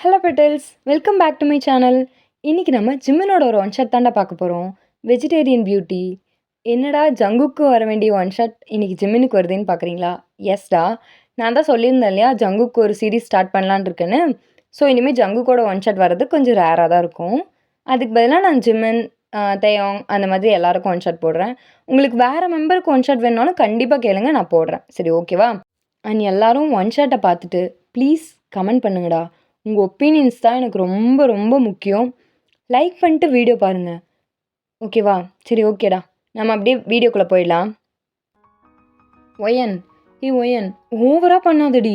Hello petals, welcome back to my channel. இன்றைக்கி நம்ம ஜிம்மனோட ஒரு ஒன் ஷாட் தாண்டா பார்க்க போகிறோம். Vegetarian beauty. என்னடா ஜங்குக்கு வர வேண்டிய ஒன் ஷாட் இன்றைக்கி ஜிம்மினுக்கு வருதுன்னு பார்க்குறீங்களா? எஸ்டா, நான் தான் சொல்லியிருந்தேன் இல்லையா, ஜங்குக்கு ஒரு சீரீஸ் ஸ்டார்ட் பண்ணலான்னு இருக்கேன்னு. ஸோ இனிமேல் ஜங்குக்கோட ஒன் ஷாட் வர்றது கொஞ்சம் ரேராக தான் இருக்கும். அதுக்கு பதிலாக நான் ஜிம்மன், தேயோங் அந்த மாதிரி எல்லாருக்கும் ஒன் ஷாட் போடுறேன். உங்களுக்கு வேறு மெம்பருக்கு ஒன் ஷாட் வேணுனாலும் கண்டிப்பாக கேளுங்க, நான் போடுறேன். சரி, ஓகேவா? அண்ட் எல்லோரும் ஒன் ஷாட்டை பார்த்துட்டு ப்ளீஸ் கமெண்ட் பண்ணுங்கடா. உங்கள் ஒப்பீனியன்ஸ் தான் எனக்கு ரொம்ப ரொம்ப முக்கியம். லைக் பண்ணிட்டு வீடியோ பாருங்கள், ஓகேவா? சரி, ஓகேடா, நம்ம அப்படியே வீடியோக்குள்ளே போயிடலாம். ஒயன் ஓவராக பண்ணாதடி.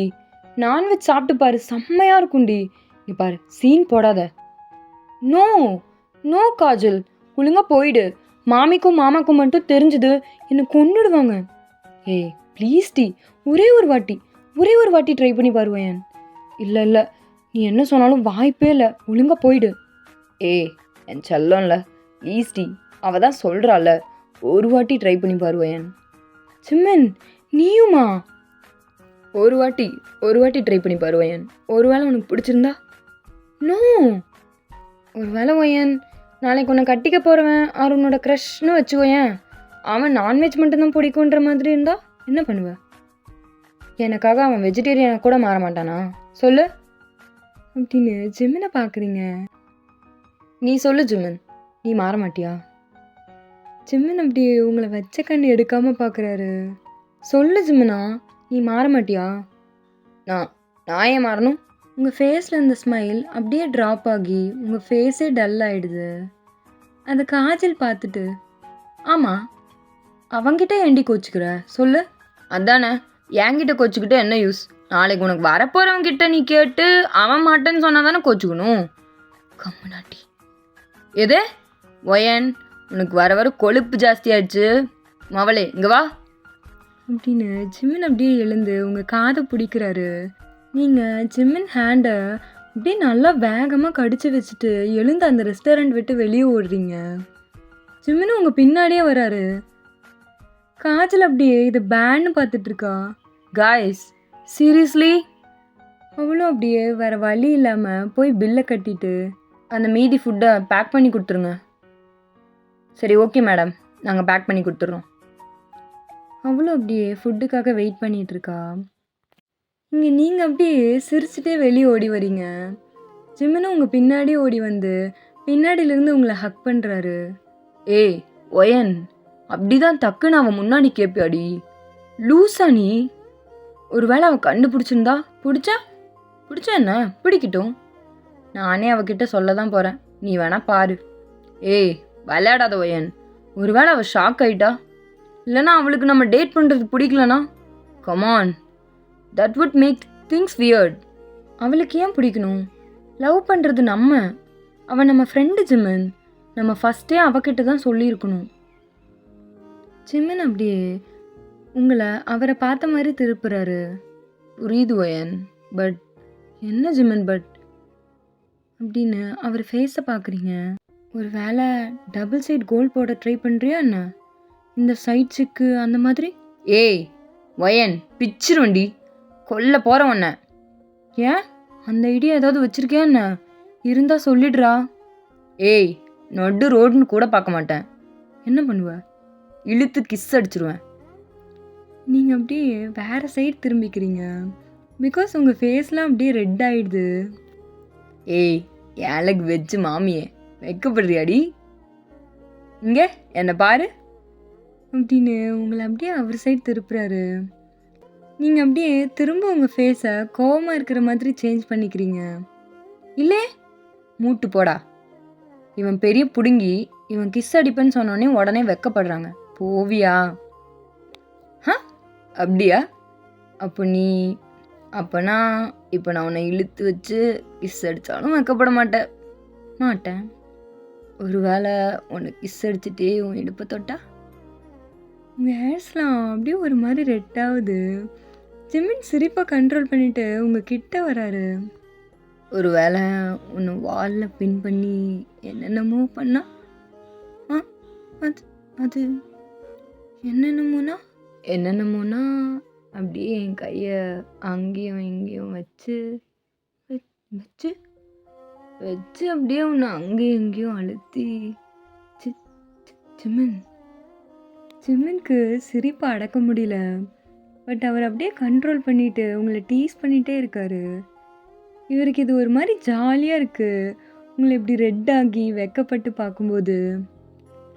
நான்வெஜ் சாப்பிட்டு பாரு, செம்மையாக இருக்கும்டி. நீ பாரு, சீன் போடாத. நோ நோ காஜல், ஒழுங்காக போயிடு. மாமிக்கும் மாமாக்கும் மட்டும் தெரிஞ்சுது என்னை கொன்னுடுவாங்க. ஏய் ப்ளீஸ் டி, ஒரே ஒரு வாட்டி ட்ரை பண்ணி பாரு ஒயன். இல்லை, நீ என்ன சொன்னாலும் வாய்ப்பே இல்லை, ஒழுங்காக போயிடு. ஏய் என் செல்லம்ல, ப்ளீஸ் டி, அவள் தான் சொல்கிறாள், ஒரு வாட்டி ட்ரை பண்ணி பாருவேன். சிம்மன் நீயுமா? ஒரு வாட்டி ட்ரை பண்ணி பாருவேன். ஒரு வேளை உனக்கு பிடிச்சிருந்தா? நோ, ஒரு வேளை ஒயன் நாளைக்கு உன்னை கட்டிக்க போகிறவன் அவர் உன்னோட க்ரஷ்னு வச்சுக்கோயேன், அவன் நான்வெஜ் மட்டும்தான் பிடிக்குன்ற மாதிரி இருந்தா என்ன பண்ணுவேன்? எனக்காக அவன் வெஜிடேரியனை கூட மாற மாட்டானா சொல்லு? அப்படின்னு ஜிம்மனை பார்க்குறீங்க. நீ சொல்லு ஜிம்மன், நீ மாற மாட்டியா? ஜிம்மன் அப்படி உங்களை வச்ச கண்ணு எடுக்காமல் பார்க்குறாரு. சொல்லு ஜிம்மனா, நீ மாற மாட்டியா? நான் ஏன் மாறணும்? உங்கள் ஃபேஸில் இந்த ஸ்மைல் அப்படியே ட்ராப் ஆகி உங்கள் ஃபேஸே டல் ஆகிடுது. அந்த காஜல் பார்த்துட்டு, ஆமாம் அவங்கிட்ட ஏண்டி கோச்சிக்கிற சொல்லு? அதானே, என்கிட்ட கோச்சிக்கிட்டு என்ன யூஸ்? நாளைக்கு உனக்கு வரப்போகிறவங்கிட்ட நீ கேட்டு அவன் மாட்டேன்னு சொன்னால் தானே கோச்சிக்கணும். கம்முனாட்டி. எது ஒயன், உனக்கு வர கொழுப்பு ஜாஸ்தி ஆயிடுச்சு, மவளே இங்கே வா அப்படின்னு ஜிம்மன் அப்படியே எழுந்து உங்கள் காதை பிடிக்கிறாரு. நீங்கள் ஜிம்மன் ஹேண்டை அப்படியே நல்லா வேகமாக கடிச்சு வச்சுட்டு எழுந்து அந்த ரெஸ்டாரண்ட் விட்டு வெளியே ஓடுறீங்க. ஜிம்மனும் உங்கள் பின்னாடியே வராரு. காஜல் அப்படியே இதை பேன்னு பார்த்துட்ருக்கா. Guys seriously? அவளும் அப்படியே வேறு வழி இல்லாமல் போய் பில்லை கட்டிட்டு அந்த மீதி ஃபுட்டை பேக் பண்ணி கொடுத்துருங்க. சரி ஓகே மேடம், நாங்கள் பேக் பண்ணி கொடுத்துட்றோம். அவளும் அப்படியே ஃபுட்டுக்காக வெயிட் பண்ணிகிட்ருக்கா. இங்கே நீங்கள் அப்படியே சிரிச்சுட்டே வெளியே ஓடி வரீங்க. ஜிம்மனும் உங்கள் பின்னாடி ஓடி வந்து பின்னாடியிலேருந்து உங்களை ஹக் பண்ணுறாரு. ஏய் ஒயன், அப்படி தான் டக்குன்னு அவன் முன்னாடி கேட்பியாடி, லூஸா நீ? ஒரு வேளை அவன் கண்டுபிடிச்சிருந்தா? பிடிச்சா என்ன பிடிக்கட்டும், நானே அவகிட்ட சொல்ல தான் போகிறேன், நீ வேணா பாரு. ஏய் விளையாடாத ஒயன், ஒரு வேளை அவள் ஷாக் ஆகிட்டா, இல்லைனா அவளுக்கு நம்ம டேட் பண்ணுறது பிடிக்கலனா? Come on, that would make things weird. அவளுக்கு ஏன் பிடிக்கணும்? லவ் பண்ணுறது அவன் நம்ம ஃப்ரெண்டு ஜிம்மன், நம்ம ஃபஸ்ட்டே அவகிட்ட தான் சொல்லியிருக்கணும். ஜிம்மன் அப்படியே உங்களை அவரை பார்த்த மாதிரி திருப்புறாரு. புரியுது ஒயன், பட் என்ன ஜிம்மன் பட் அப்படின்னு அவர் ஃபேஸை பார்க்குறீங்க. ஒரு வேளை டபுள் சைட் கோல் போட ட்ரை பண்ணுறியா என்ன? இந்த சைட்ஸுக்கு அந்த மாதிரி. ஏய் ஒயன், பிச்சிருவண்டி, கொல்ல போகிற ஒன்ன. ஏன், அந்த ஐடியா ஏதாவது வச்சுருக்கியா என்ன? இருந்தால் சொல்லிடுறா. ஏய் நொட்டு ரோடுன்னு கூட பார்க்க மாட்டேன். என்ன பண்ணுவ? இழுத்து கிஸ் அடிச்சிருவேன். நீங்கள் அப்படியே வேறு சைடு திரும்பிக்கிறீங்க. பிகாஸ் உங்கள் ஃபேஸ்லாம் அப்படியே ரெட் ஆகிடுது. ஏய் ஏழக்கு வெஜ்ஜு மாமியே, வைக்கப்படுறியாடி? இங்கே என்னை பாரு அப்படின்னு உங்களை அப்படியே அவர் சைடு திருப்புறாரு. நீங்கள் அப்படியே திரும்ப உங்கள் ஃபேஸை கோவமாக இருக்கிற மாதிரி சேஞ்ச் பண்ணிக்கிறீங்க. இல்லை மூட்டு போடா. இவன் பெரிய புடுங்கி இவன் கிஸ் அடிப்பேன்னு சொன்னோடனே உடனே வெக்கப்படுறாங்க. போவியா? அப்படியா? அப்போனா இப்போ நான் உன்னை இழுத்து வச்சு கிஸ் அடித்தாலும் வைக்கப்பட மாட்டேன். ஒரு வேளை உன்னை கிஸ் அடிச்சுட்டே உன் இடுப்பை தொட்டா? உங்கள் ஹேர்ஸ்லாம் அப்படியே ஒரு மாதிரி ரெட் ஆகுது. ஜிம்மின் சிரிப்பாக கண்ட்ரோல் பண்ணிவிட்டு உங்கள் கிட்ட வராரு. ஒரு வேளை உன்னை வாலில் பின் பண்ணி என்னென்னமோ பண்ணா? அது என்னென்னமோனா அப்படியே என் கையை அங்கேயும் இங்கேயும் வச்சு வச்சு அப்படியே உன்னை அங்கேயும் இங்கேயும் அழுத்தி சி- சிமன் சிமனுக்கு சிரிப்பை அடக்க முடியல. பட் அவர் அப்படியே கண்ட்ரோல் பண்ணிட்டு உங்களை டீஸ் பண்ணிகிட்டே இருக்காரு. இவருக்கு இது ஒரு மாதிரி ஜாலியாக இருக்குது, உங்களை இப்படி ரெட் ஆகி வெக்கப்பட்டு பார்க்கும்போது.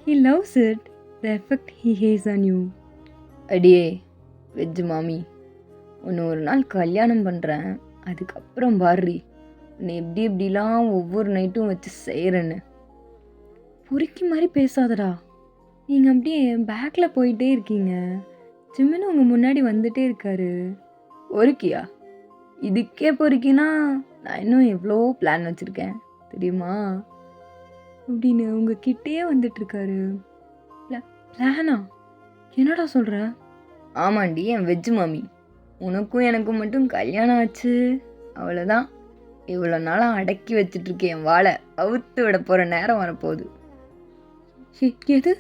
He loves it, the effect he has on you. அடியே வெஜ் மாமி, உன்னை ஒரு நாள் கல்யாணம் பண்ணுறேன், அதுக்கப்புறம் பாடுறி உன்னை எப்படி எப்படிலாம் ஒவ்வொரு நைட்டும் வச்சு செய்கிறேன்னு. பொறுக்கி மாதிரி பேசாதடா. நீங்கள் அப்படியே பேக்கில் போயிட்டே இருக்கீங்க, ஜிம்முன்னு உங்கள் முன்னாடி வந்துட்டே இருக்காரு. பொறுக்கியா? இதுக்கே பொறுக்கினா நான் இன்னும் எவ்வளோ பிளான் வச்சுருக்கேன் தெரியுமா அப்படின்னு உங்கள் கிட்டேயே வந்துட்டுருக்காரு. பிளானா? என்னடா சொல்கிற? ஆமாண்டி என் வெஜ் மாமி, உனக்கும் எனக்கும் மட்டும் கல்யாணம் ஆச்சு, அவ்வளோதான். இவ்வளோ நாளாக அடக்கி வச்சிட்ருக்கேன் என் வாழை அவுத்து விட போகிற நேரம் வரப்போகுது. எது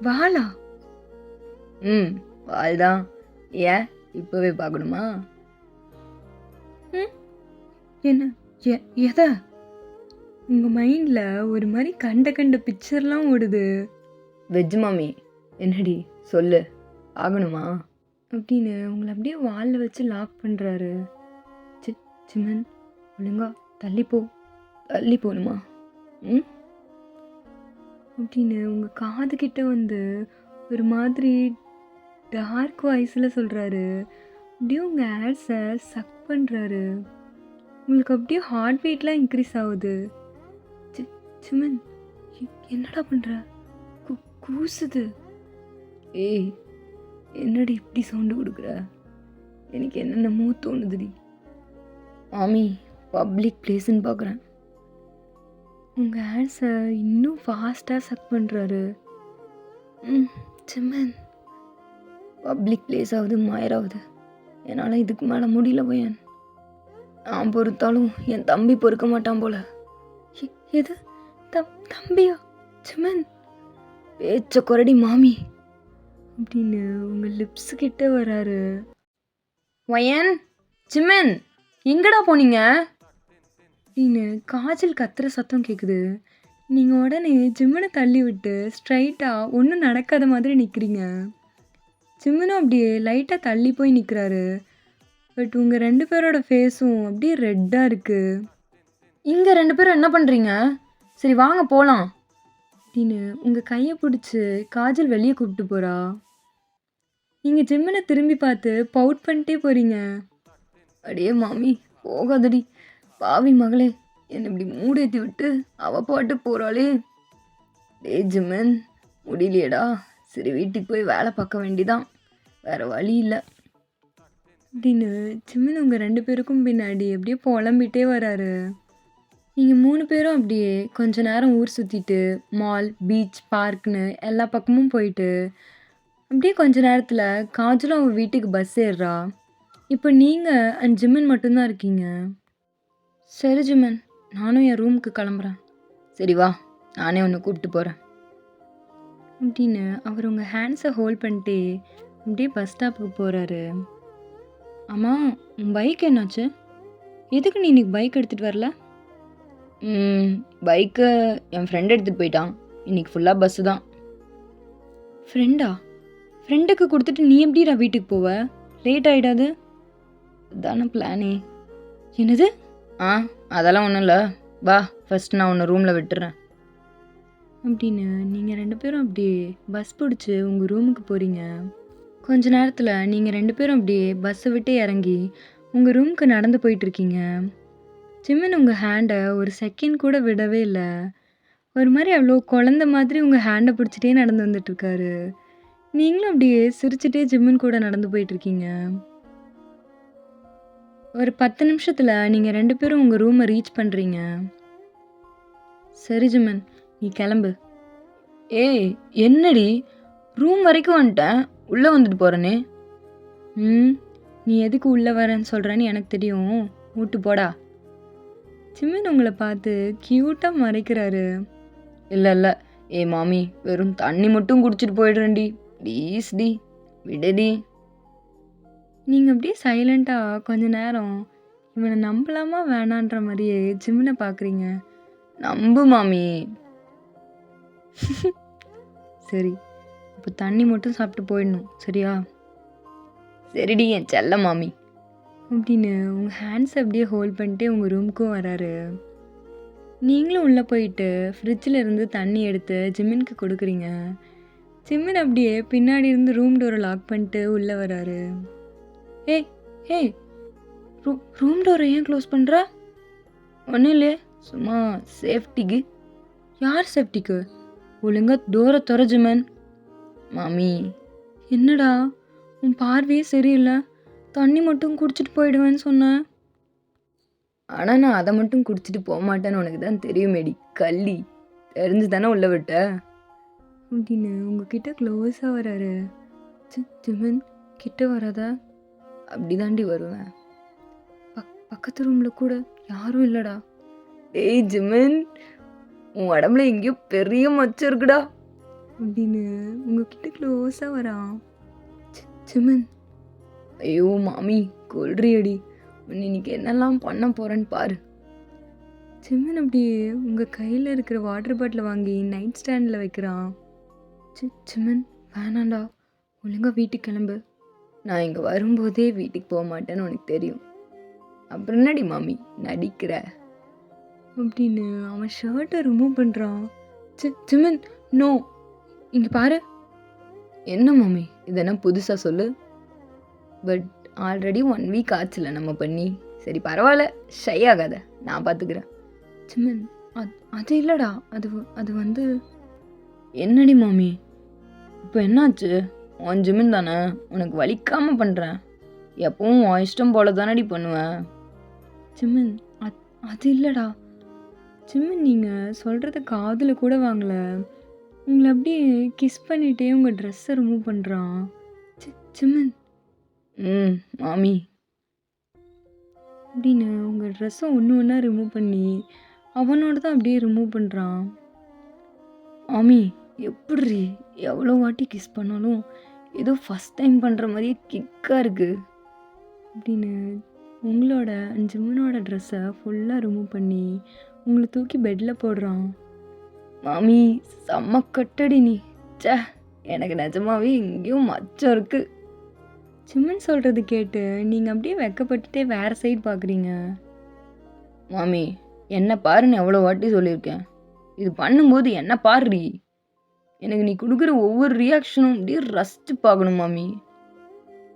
வாளா? வாள் தான். ஏன் இப்போவே பார்க்கணுமா? என்ன எதை? உங்கள் மைண்டில் ஒரு மாதிரி கண்ட பிக்சர்லாம் ஓடுது. வெஜ் மாமி என்னடி சொல்லு, ஆகணுமா அப்படின்னு உங்களை அப்படியே வாலில் வச்சு லாக் பண்ணுறாரு. சிமன் ஒழுங்கா தள்ளிப்போ, தள்ளி போகணுமா அப்படின்னு உங்கள் காது கிட்ட வந்து ஒரு மாதிரி டார்க் வாய்ஸில் சொல்கிறாரு. அப்படியே உங்கள் ஹேர்ஸை சக் பண்ணுறாரு. உங்களுக்கு அப்படியே ஹார்ட் பீட்லாம் இன்க்ரீஸ் ஆகுது. சிமன் என்னடா பண்ணுற? கூசுது. ஏய் என்னடி இப்படி சவுண்டு கொடுக்குற? எனக்கு என்னென்னமோ தோணுதுடி. மாமி பப்ளிக் பிளேஸ்ன்னு பார்க்குறேன். உங்கள் ஹேர்ஸை இன்னும் ஃபாஸ்ட்டாக சக் பண்ணுறாரு. சிமன் பப்ளிக் பிளேஸ் ஆகுது, மாயிராகுது. என்னால் இதுக்கு மேலே முடியல பையன். நான் பொறுத்தாலும் என் தம்பி பொறுக்க மாட்டான் போல. எது தம்பியா? சிமன் பேச்ச குரடி மாமி அப்படின்னு உங்கள் லிப்ஸ் கிட்ட வராரு. வயன், சிமன் எங்கடா போனீங்க அப்படின்னு காஜல் கத்துற சத்தம் கேட்குது. நீங்கள் உடனே ஜிம்மனை தள்ளி விட்டு ஸ்ட்ரைட்டாக ஒன்றும் நடக்காத மாதிரி நிற்கிறீங்க. ஜிம்மனும் அப்படியே லைட்டாக தள்ளி போய் நிற்கிறாரு. பட் உங்கள் 2 பேரோட ஃபேஸும் அப்படியே ரெட்டாக இருக்குது. இங்கே 2 பேரும் என்ன பண்ணுறீங்க? சரி வாங்க போகலாம் அப்படின்னு உங்கள் கையை பிடிச்சி காஜல் வெளியே கூப்பிட்டு போகிறா. நீங்கள் ஜிம்மனை திரும்பி பார்த்து பவுட் பண்ணிட்டே போகிறீங்க. அடியே மாமி போகாதடி, பாவி மகளே, என்னை இப்படி மூடேற்றி விட்டு அவள் பாட்டு போகிறாளே. டே ஜிம்மன் முடியலையடா, சரி வீட்டுக்கு போய் வேலை பார்க்க வேண்டிதான், வேறு வழி இல்லை அப்படின்னு ஜிம்மன் உங்கள் 2 பேருக்கும் பின்னாடி அப்படியே புலம்பிகிட்டே வராரு. நீங்கள் 3 பேரும் அப்படியே கொஞ்ச நேரம் ஊர் சுற்றிட்டு மால், பீச், பார்க்னு எல்லா பக்கமும் போயிட்டு அப்படியே கொஞ்ச நேரத்தில் காஜலும் அவள் வீட்டுக்கு பஸ் ஏறுறா. இப்போ நீங்கள் அண்ட் ஜிம்மன் மட்டும்தான் இருக்கீங்க. சரி ஜிம்மன், நானும் என் ரூமுக்கு கிளம்புறேன். சரி வா, நானே உன்னை கூப்பிட்டு போகிறேன் அப்படின்னு அவர் உங்கள் ஹேண்ட்ஸை ஹோல்ட் பண்ணிட்டு அப்படியே பஸ் ஸ்டாப்புக்கு போகிறாரு. ஆமாம், உன் பைக் என்னாச்சு? எதுக்கு நீ இன்னைக்கு பைக் எடுத்துகிட்டு வரல? பைக்கை என் ஃப்ரெண்ட் எடுத்துகிட்டு போயிட்டான், இன்னைக்கு ஃபுல்லாக பஸ்ஸு தான். ஃப்ரெண்டா? ஃப்ரெண்டுக்கு கொடுத்துட்டு நீ எப்படிடா வீட்டுக்கு போவ? லேட் ஆகிடாது? அதான பிளானே. என்னது? அதெல்லாம் ஒன்றும் இல்லை, வா ஃபஸ்ட் நான் உன்னை ரூமில் விட்டுறேன் அப்படின்னு நீங்கள் 2 பேரும் அப்படியே பஸ் பிடிச்சி உங்கள் ரூமுக்கு போகிறீங்க. கொஞ்ச நேரத்தில் நீங்கள் 2 பேரும் அப்படியே பஸ்ஸை விட்டு இறங்கி உங்கள் ரூமுக்கு நடந்து போயிட்டுருக்கீங்க. ஜிம்மன் உங்கள் ஹேண்டை ஒரு செகண்ட் கூட விடவே இல்லை. ஒரு மாதிரி அவ்வளோ குழந்த மாதிரி உங்கள் ஹேண்டை பிடிச்சிட்டே நடந்து வந்துட்டுருக்காரு. நீங்களும் அப்படியே சிரிச்சிட்டே ஜிம்மன் கூட நடந்து போயிட்டுருக்கீங்க. ஒரு 10 நிமிஷத்தில் நீங்கள் 2 பேரும் உங்கள் ரூமை ரீச் பண்ணுறீங்க. சரி ஜிம்மன், நீ கிளம்பு. ஏய் என்னடி, ரூம் வரைக்கும் வந்துட்டேன், உள்ளே வந்துட்டு போகிறேனே. நீ எதுக்கு உள்ளே வரேன்னு சொல்கிறேன்னு எனக்கு தெரியும், வீட்டு போடா. ஜிம்மன் உங்களை பார்த்து க்யூட்டாக மறைக்கிறாரு. இல்லை ஏ மாமி, வெறும் தண்ணி மட்டும் குடிச்சிட்டு போயிடுறேன்டி, ப்ளீஸ் டி, விடடி. நீங்கள் அப்படியே சைலண்ட்டாக கொஞ்ச நேரம் இவனை நம்பலாமா வேணான்ற மாதிரியே ஜிம்மினை பார்க்குறீங்க. நம்பு மாமி. சரி, இப்போ தண்ணி மட்டும் சாப்பிட்டு போயிடணும், சரியா? சரிடி என் செல்ல மாமி அப்படின்னு உங்கள் ஹேண்ட்ஸை அப்படியே ஹோல்ட் பண்ணிட்டு உங்கள் ரூமுக்கும் வராரு. நீங்களும் உள்ளே போயிட்டு ஃப்ரிட்ஜில் இருந்து தண்ணி எடுத்து ஜிம்மினுக்கு கொடுக்குறீங்க. ஜிம்மின் அப்படியே பின்னாடி இருந்து ரூம் டோரை லாக் பண்ணிட்டு உள்ளே வராரு. ஏய் ஏய், ரூம் டோரை ஏன் க்ளோஸ் பண்ணுற? ஒன்றும் இல்லையே, சும்மா சேஃப்டிக்கு. யார் சேஃப்டிக்கு? ஒழுங்கா டோரை திற ஜிம்மன். மாமி என்னடா உன் பார்வையே சரியில்லை, தண்ணி மட்டும் குடிச்சிட்டு போயிடுவேன்னு சொன்னேன். ஆனால் நான் அதை மட்டும் குடிச்சிட்டு போக மாட்டேன்னு உனக்கு தான் தெரியுமேடி கள்ளி, தெரிஞ்சு தானே உள்ள விட்ட அப்படின்னு உங்ககிட்ட க்ளோஸாக வராரு. ஜிம்மன் கிட்ட வராதா? அப்படி தாண்டி வருவேன். பக்கத்து ரூமில் கூட யாரும் இல்லைடா. ஏய் ஜிம்மன், உன் உடம்புல எங்கேயோ பெரிய மச்சம் இருக்குடா அப்படின்னு உங்ககிட்ட க்ளோஸாக வரான். ஜிம்மன், ஐயோ மாமி கொல்றியடி, இன்னைக்கு என்னெல்லாம் பண்ண போகிறேன்னு பாரு. ஜிம்மன் அப்படியே உங்கள் கையில் இருக்கிற வாட்டர் பாட்டிலை வாங்கி நைட் ஸ்டாண்டில் வைக்கிறான். ஜிம்மன் வேணாண்டா, ஒழுங்கா வீட்டுக்கு கிளம்பு. நான் இங்கே வரும்போதே வீட்டுக்கு போக மாட்டேன்னு உனக்கு தெரியும், அப்புறம் என்னடி மாமி நடிக்கிற அப்படின்னு அவன் ஷர்ட்டை ரிமூவ் பண்ணுறான். ஜிம்மன் நோ, இங்கே பாரு. என்ன மாமி இது என்ன புதுசாக சொல்லு? பட் ஆல்ரெடி 1 வீக் ஆச்சுல நம்ம பண்ணி. சரி பரவாயில்ல, ஷை ஆகாத, நான் பார்த்துக்கிறேன். ஜிம்மன் அது இல்லைடா, அது வந்து என்னடி மாமி இப்போ என்னாச்சு? உன் ஜிம்மன் தானே, உனக்கு வலிக்காமல் பண்ணுறேன், எப்பவும் உன் இஷ்டம் போல தானடி பண்ணுவேன். ஜிம்மன் அது இல்லைடா. ஜிம்மன் நீங்கள் சொல்கிறத காதில் கூட வாங்கலை, உங்களை அப்படியே கிஸ் பண்ணிகிட்டே உங்கள் ட்ரெஸ்ஸை ரிமூவ் பண்ணுறான். ஜிம்மன் மாமி அப்படின்னு உங்கள் ட்ரெஸ்ஸை ஒன்று ஒன்றா ரிமூவ் பண்ணி அவனோட தான் அப்படியே ரிமூவ் பண்ணுறான். மாமி எப்படி எவ்வளோ வாட்டி கிஸ் பண்ணாலும் ஏதோ ஃபஸ்ட் டைம் பண்ணுற மாதிரியே கிக்காக இருக்குது அப்படின்னு உங்களோட ஜிம்மனோட ட்ரெஸ்ஸை ஃபுல்லாக ரிமூவ் பண்ணி உங்களை தூக்கி பெட்டில் போடுறான். மாமி செம்ம கட்டடி நீ, சே எனக்கு நிஜமாவே எங்கேயும் மச்சம் இருக்குது. ஜிம்மன் சொல்கிறது கேட்டு நீங்கள் அப்படியே வெக்கப்பட்டுட்டே வேறு சைடு பார்க்குறீங்க. மாமி என்ன பாருன்னு எவ்வளோ வாட்டி சொல்லியிருக்கேன், இது பண்ணும்போது என்ன பாருடி, எனக்கு நீ கொடுக்குற ஒவ்வொரு ரியாக்ஷனும் அப்படியே ரசித்து பார்க்கணும் மாமி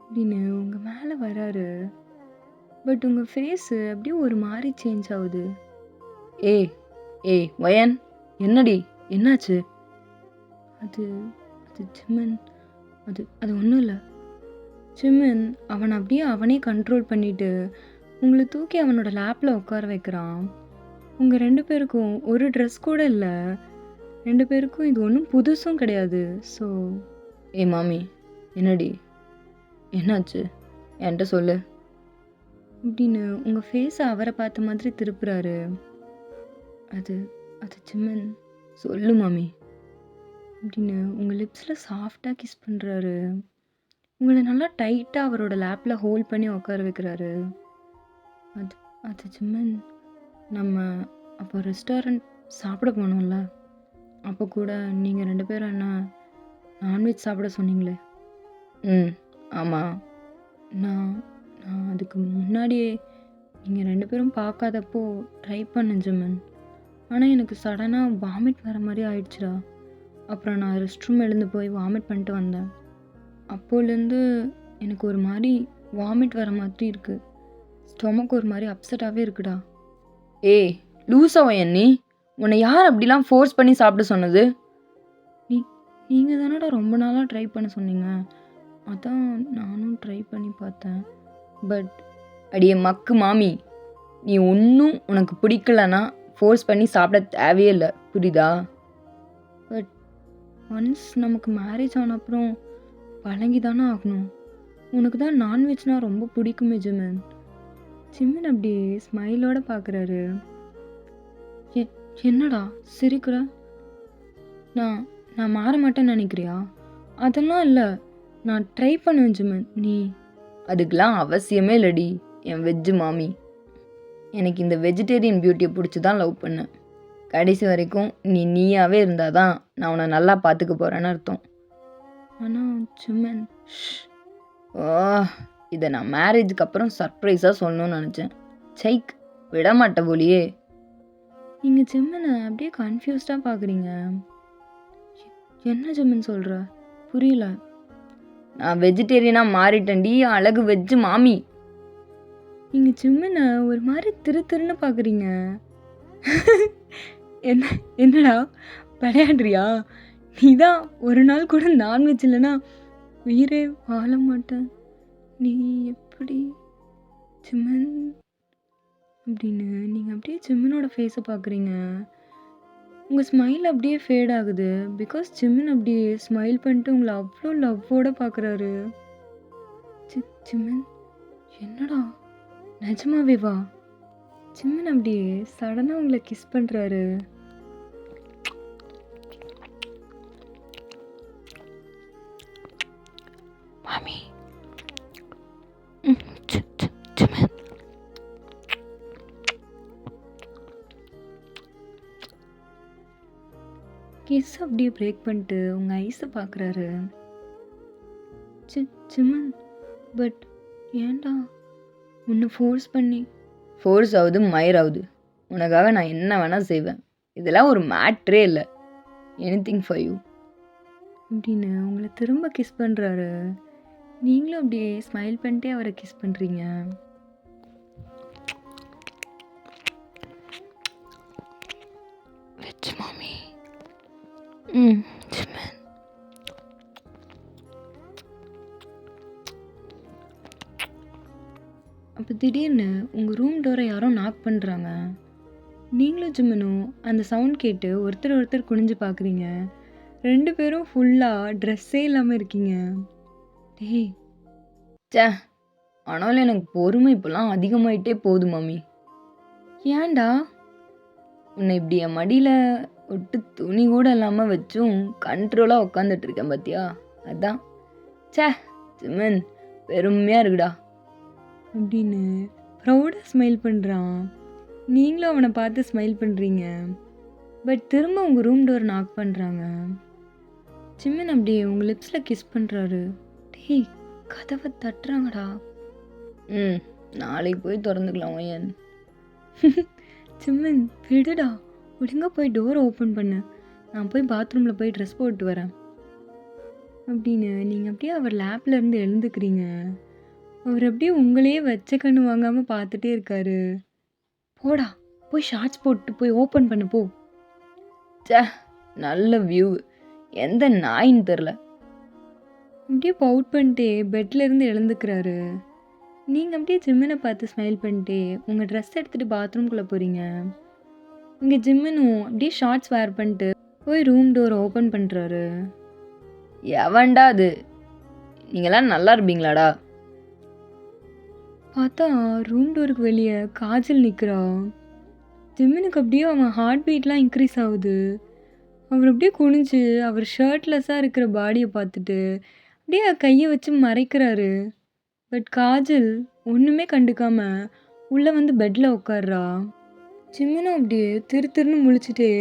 அப்படின்னு உங்கள் மேலே வராரு. பட் உங்கள் ஃபேஸு அப்படியே ஒரு மாதிரி சேஞ்ச் ஆகுது. ஏய் வயன், என்னடி என்னாச்சு? அது ஜிம்மன், அது ஒன்றும் இல்லை. ஜிம்மன் அவனை அப்படியே அவனே கண்ட்ரோல் பண்ணிவிட்டு உங்களை தூக்கி அவனோட லேப்பில் உட்கார வைக்கிறான். உங்கள் 2 பேருக்கும் ஒரு ட்ரெஸ் கூட இல்லை, 2 பேருக்கும் இது ஒன்றும் புதுசும் கிடையாது. ஸோ மாமி என்னடி என்னாச்சு என்கிட்ட சொல்லு அப்படின்னு உங்கள் ஃபேஸை அவரை பார்த்த மாதிரி திருப்புறாரு. அது ஜிம்மன் சொல்லு மாமி அப்படின்னு உங்கள் லிப்ஸில் சாஃப்டாக கிஸ் பண்ணுறாரு. உங்களை நல்லா டைட்டாக அவரோட லேப்பில் ஹோல்ட் பண்ணி உட்கார வைக்கிறாரு. அது ஜிம்மன், நம்ம அப்போ ரெஸ்டாரண்ட் சாப்பிட போனோம்ல, அப்போ கூட நீங்கள் 2 பேரும் என்ன நான்வெஜ் சாப்பிட சொன்னீங்களே? ஆமாம். நான் அதுக்கு முன்னாடியே நீங்கள் 2 பேரும் பார்க்காதப்போ ட்ரை பண்ணேன் ஜிம்மன், ஆனால் எனக்கு சடனாக வாமிட் வர மாதிரி ஆயிடுச்சுடா. அப்புறம் நான் ரெஸ்ட் ரூம் எழுந்து போய் வாமிட் பண்ணிட்டு வந்தேன். அப்போலேருந்து எனக்கு ஒரு மாதிரி வாமிட் வர மாதிரி இருக்குது, ஸ்டொமக் ஒரு மாதிரி அப்செட்டாகவே இருக்குடா. லூசாவா நீ, உன்னை யார் அப்படிலாம் ஃபோர்ஸ் பண்ணி சாப்பிட சொன்னது? நீங்கள் தானடா ரொம்ப நாளாக ட்ரை பண்ண சொன்னீங்க, அதான் நானும் ட்ரை பண்ணி பார்த்தேன். பட் அடியே மக்கு மாமி, நீ ஒன்றும் உனக்கு பிடிக்கலன்னா ஃபோர்ஸ் பண்ணி சாப்பிட தேவையே இல்லை, புரியுதா? பட் ஒன்ஸ் நமக்கு மேரேஜ் ஆன அப்புறம் பழங்கி தானே ஆகணும். உனக்கு தான் நான்வெஜ்னால் ரொம்ப பிடிக்குமே ஜிம்மன். ஜிம்மன் அப்படியே ஸ்மைலோடு பார்க்குறாரு. என்னடா சிரிக்கிற? நான் மாற மாட்டேன்னு நினைக்கிறியா? அதெல்லாம் இல்லை, நான் ட்ரை பண்ணுவேன் ஜிம்மன். நீ அதுக்கெலாம் அவசியமே இல்லடி என் வெஜ்ஜு மாமி. எனக்கு இந்த வெஜிடேரியன் பியூட்டியை பிடிச்சி தான் லவ் பண்ணேன். கடைசி வரைக்கும் நீயாவே இருந்தால் தான் நான் உன்னை நல்லா பார்த்துக்க போகிறேன்னு அர்த்தம். ஆனால் சிம்மன், ஓ, இதை நான் மேரேஜுக்கு அப்புறம் சர்ப்ரைஸாக சொல்லணும்னு நினச்சேன். சைக், விட மாட்டேன் போலியே. நீங்கள் சிம்மனை அப்படியே கன்ஃபியூஸ்டாக பார்க்குறீங்க. என்ன சிம்மன் சொல்கிற? புரியல. நான் வெஜிடேரியனாக மாறிட்டேன்டி, அழகு வெஜ்ஜு மாமி. நீங்கள் சிம்மனை ஒரு மாதிரி திருன்னு பார்க்குறீங்க. என்னடா விளையாடுறியா? நீ தான் ஒரு நாள் கூட நான்வெஜ் இல்லைன்னா உயிரே வாழ மாட்டேன். நீ எப்படி சிம்மன் அப்படின்னு நீங்கள் அப்படியே சிம்மனோட ஃபேஸை பார்க்குறீங்க. உங்கள் ஸ்மைல் அப்படியே ஃபேட் ஆகுது. பிகாஸ் சிம்மன் அப்படியே ஸ்மைல் பண்ணிட்டு உங்களை அவ்வளோ லவ்வோடு பார்க்குறாரு. சிம்மன், என்னடா நிஜமாவே வா? சிம்மன் அப்படியே சடனாக உங்களை கிஸ் பண்ணுறாரு. மாமி, சிம்மன். கிஸ் அப்படியே பிரேக் பண்ணிட்டு உங்கள் ஐஸை பார்க்குறாரு. சிம்மன், பட் ஏன்டா உன்னை ஃபோர்ஸ் ஆகுது மயிர் ஆகுது. உனக்காக நான் என்ன வேணால் செய்வேன். இதெல்லாம் ஒரு மேட்ரே இல்லை. எனிதிங் ஃபார் யூ அப்படின்னு உங்களை திரும்ப கிஸ் பண்ணுறாரு. நீங்களும் அப்படியே ஸ்மைல் பண்ணிட்டே அவரை கிஸ் பண்ணுறீங்க. வெஜ் மாமி. சிம்மன். அப்போ திடீர்னு உங்கள் ரூம் டோரை யாரோ நாக் பண்ணுறாங்க. நீங்களும் சிம்மனும் அந்த சவுண்ட் கேட்டு ஒருத்தர் குனிஞ்சு பார்க்குறீங்க. 2 பேரும் ஃபுல்லாக ட்ரெஸ்ஸே இல்லாமல் இருக்கீங்க. டேய் சே, ஆனாலும் எனக்கு பொறுமை இப்போலாம் அதிகமாயிட்டே போகுது மாமி. ஏன்டா? உன்னை இப்படி என் மடியில் விட்டு துணி கூட இல்லாமல் வச்சும் கண்ட்ரோலாக உட்காந்துட்டு இருக்கேன் பார்த்தியா? அதான். சே சிம்மன், பெருமையாக இருக்குடா அப்படின்னு ப்ரௌடாக ஸ்மைல் பண்ணுறான். நீங்களும் அவனை பார்த்து ஸ்மைல் பண்ணுறீங்க. பட் திரும்ப உங்கள் ரூம் டோர் நாக் பண்ணுறாங்க. சிம்மன் அப்படியே உங்கள் லிப்ஸில் கிஸ் பண்ணுறாரு. டேய், கதவை தட்டுறாங்கடா. நாளைக்கு போய் திறந்துக்கலாம் ஒயன். சிம்மன், விடுடா, ஒழுங்காக போய் டோரை ஓப்பன் பண்ணு. நான் போய் பாத்ரூமில் போய் ட்ரெஸ் போட்டு வரேன் அப்படின்னு நீங்கள் அப்படியே அவர் லேப்லேருந்து எழுந்துக்கிறீங்க. அவர் அப்படியே உங்களையே வச்ச கண்ணு வாங்காமல் பார்த்துட்டே இருக்காரு. போடா, போய் ஷார்ட்ஸ் போட்டு போய் ஓப்பன் பண்ணு போ. சே, நல்ல வியூ, எந்த நாயின்னு தெரில. அப்படியே பவுட் பண்ணிட்டே பெட்லேருந்து எழுந்துக்கிறாரு. நீங்கள் அப்படியே ஜிம்மனை பார்த்து ஸ்மைல் பண்ணிட்டே உங்கள் ட்ரெஸ் எடுத்துகிட்டு பாத்ரூம்குள்ளே போகிறீங்க. இங்கே ஜிம்மனும் அப்படியே ஷார்ட்ஸ் வேர் பண்ணிட்டு போய் ரூம் டோர் ஓப்பன் பண்ணுறாரு. எவன்டா அது? நீங்களாம் நல்லா இருப்பீங்களாடா? பார்த்தா ரூம் டோருக்கு வெளியே காஜல் நிற்கிறா. ஜிம்மனுக்கு அப்படியே அவன் ஹார்ட் பீட்லாம் இன்க்ரீஸ் ஆகுது. அவர் அப்படியே குனிஞ்சு அவர் ஷர்ட்லெஸ்ஸாக இருக்கிற பாடியை பார்த்துட்டு அப்படியே கையை வச்சு மறைக்கிறாரு. பட் காஜல் ஒன்றுமே கண்டுக்காம உள்ளே வந்து பெட்டில் உட்கார்றா. ஜிம்மனும் அப்படியே திருன்னு முழிச்சிட்டே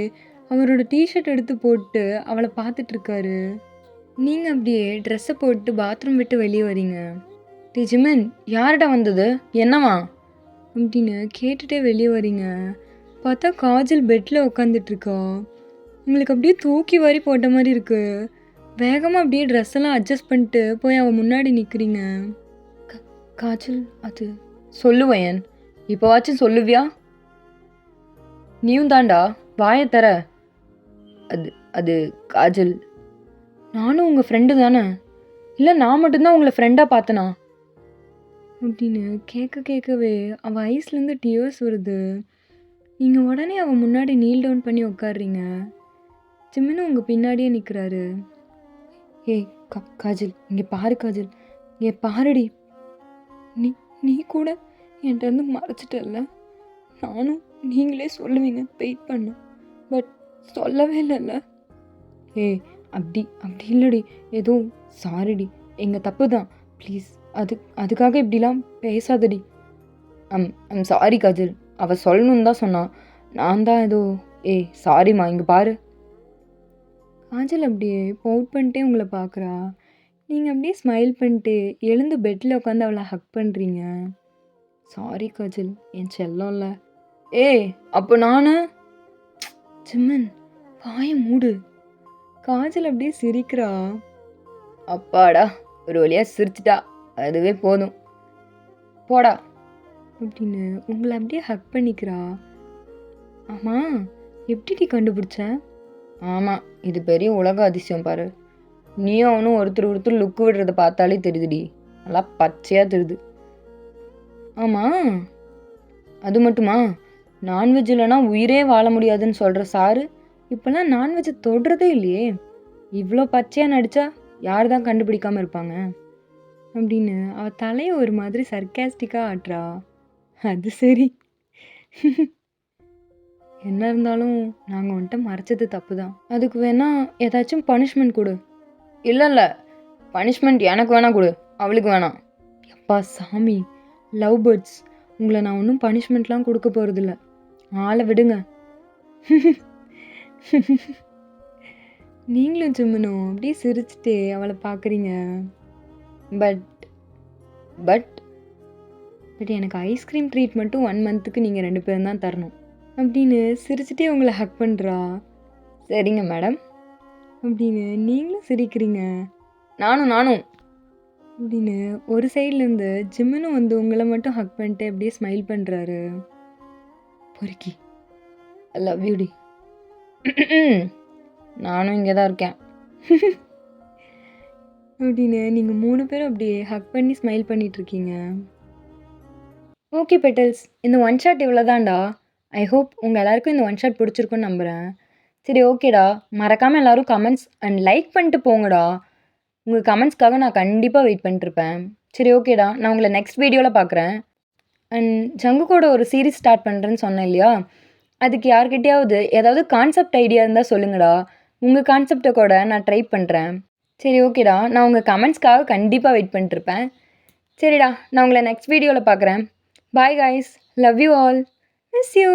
அவரோட டிஷர்ட் எடுத்து போட்டு அவளை பார்த்துட்ருக்காரு. நீங்கள் அப்படியே ட்ரெஸ்ஸை போட்டு பாத்ரூம் விட்டு வெளியே வரீங்க. டே ஜிம்மன், யார்டா வந்தது, என்னவா அப்படின்னு கேட்டுகிட்டே வெளியே வரீங்க. பார்த்தா காஜல் பெட்டில் உட்காந்துட்ருக்கா. உங்களுக்கு அப்படியே தூக்கி வாரி போட்ட மாதிரி இருக்குது. வேகமாக அப்படியே ட்ரெஸ் எல்லாம் அட்ஜஸ்ட் பண்ணிட்டு போய் அவள் முன்னாடி நிற்கிறீங்க. காஜல், அது சொல்லுவேன், இப்போவாச்சும் சொல்லுவியா? நீயும் தாண்டா, வாயை தர. அது காஜல், நானும் உங்கள் ஃப்ரெண்டு தானே. இல்லை, நான் மட்டும்தான் உங்களை ஃப்ரெண்டாக பார்த்தனா அப்படின்னு கேட்கவே அவள் ஐஸ்லேருந்து டியர்ஸ் வருது. நீங்கள் உடனே அவள் முன்னாடி நீல் டவுன் பண்ணி உட்காடுறீங்க. ஜிம்மனும் உங்கள் பின்னாடியே நிற்கிறாரு. ஏய் காஜல், இங்கே பாரு காஜல், இங்கே பாருடி. நீ கூட என்கிட்ட வந்து மறைச்சிட்டல. நானும் நீங்களே சொல்லுவீங்க வெயிட் பண்ண, பட் சொல்லவே இல்லைல்ல. ஏய் அப்படி இல்லைடி, ஏதோ சாரிடி, எங்கள் தப்பு தான், ப்ளீஸ். அதுக்காக இப்படிலாம் பேசாதடி. ஐம் சாரி காஜல், அவள் சொல்லணுன்னு தான் சொன்னான். நான் தான் ஏதோ ஏய் சாரிம்மா, இங்கே பாரு. காஜல் அப்படியே பவுட் பண்ணிட்டே உங்களை பார்க்குறா. நீங்கள் அப்படியே ஸ்மைல் பண்ணிட்டு எழுந்து பெட்டில் உட்காந்து அவளை ஹக் பண்ணுறீங்க. சாரி காஜல், என் செல்லம்ல. ஏய் அப்போ நான் ஜிம்மன் வாயை மூடு. காஜல் அப்படியே சிரிக்கிறா. அப்பாடா, ஒரு வழியாக சிரிச்சிட்டா, அதுவே போதும், போடா அப்படின்னு உங்களை அப்படியே ஹக் பண்ணிக்கிறா. ஆமாம், எப்படி கண்டுபிடிச்ச? ஆமாம், இது பெரிய உலக அதிசயம் பாரு. நீயும் அவனும் ஒருத்தர் லுக்கு விடுறத பார்த்தாலே தெரியுதுடி, நல்லா பச்சையாக தெரியுது. ஆமாம், அது மட்டுமா? நான்வெஜ் இல்லைனா உயிரே வாழ முடியாதுன்னு சொல்கிற சாரு இப்போல்லாம் நான்வெஜ்ஜை தொடுறதே இல்லையே. இவ்வளோ பச்சையாக நடித்தா யார் தான் கண்டுபிடிக்காமல் இருப்பாங்க அப்படின்னு அவள் தலையை ஒரு மாதிரி சர்க்காஸ்டிக்காக ஆட்டுறா. அது சரி, என்ன இருந்தாலும் நாங்கள் வந்துட்டு மறைச்சது தப்பு தான். அதுக்கு வேணா ஏதாச்சும் பனிஷ்மெண்ட் கொடு. இல்லை இல்லை, பனிஷ்மெண்ட் எனக்கு வேணா கொடு, அவளுக்கு வேணாம். அப்பா சாமி, லவ் பேர்ட்ஸ், உங்களை நான் ஒன்றும் பனிஷ்மெண்ட்லாம் கொடுக்க போகிறதில்ல, ஆளை விடுங்க. நீங்களும் ஜிம்மனும் அப்படியே சிரிச்சுட்டே அவளை பார்க்குறீங்க. பட் பட் பட் எனக்கு ஐஸ்கிரீம் ட்ரீட்மெண்ட்டும் 1 மந்த்துக்கு நீங்கள் 2 பேரும் தான் தரணும் அப்படின்னு சிரிச்சுட்டே உங்களை ஹக் பண்ணுறா. சரிங்க மேடம் அப்படின்னு நீங்களும் சிரிக்கிறீங்க. நானும் அப்படின்னு ஒரு சைட்லேருந்து ஜிம்மனும் வந்து உங்களை மட்டும் ஹக் பண்ணிட்டு அப்படியே ஸ்மைல் பண்ணுறாரு. பொறுக்கி, ஐ லவ் யூ டி. நானும் இங்கே தான் இருக்கேன் அப்படின்னு நீங்கள் 3 பேரும் அப்படியே ஹக் பண்ணி ஸ்மைல் பண்ணிகிட்ருக்கீங்க. ஓகே பெட்டல்ஸ், இந்த ஒன் ஷாட் இவ்வளோ தான்டா. ஐ ஹோப் உங்கள் எல்லாருக்கும் இந்த ஒன் ஷாட் பிடிச்சிருக்குன்னு நம்புகிறேன். சரி ஓகேடா, மறக்காமல் எல்லோரும் கமெண்ட்ஸ் அண்ட் லைக் பண்ணிட்டு போங்கடா. உங்கள் கமெண்ட்ஸ்க்காக நான் கண்டிப்பாக வெயிட் பண்ணிட்டுருப்பேன். சரி ஓகேடா, நான் உங்களை நெக்ஸ்ட் வீடியோவில் பார்க்குறேன். அண்ட் ஜங்குக்கோட ஒரு சீரீஸ் ஸ்டார்ட் பண்ணுறேன்னு சொன்னேன் இல்லையா, அதுக்கு யார்கிட்டையாவது ஏதாவது கான்செப்ட் ஐடியா இருந்தால் சொல்லுங்கடா. உங்கள் கான்செப்டை கூட நான் ட்ரை பண்ணுறேன். சரி ஓகேடா, நான் உங்கள் கமெண்ட்ஸ்க்காக கண்டிப்பாக வெயிட் பண்ணிட்டுருப்பேன். சரிடா, நான் உங்களை நெக்ஸ்ட் வீடியோவில் பார்க்குறேன். Bye guys, love you all, miss you.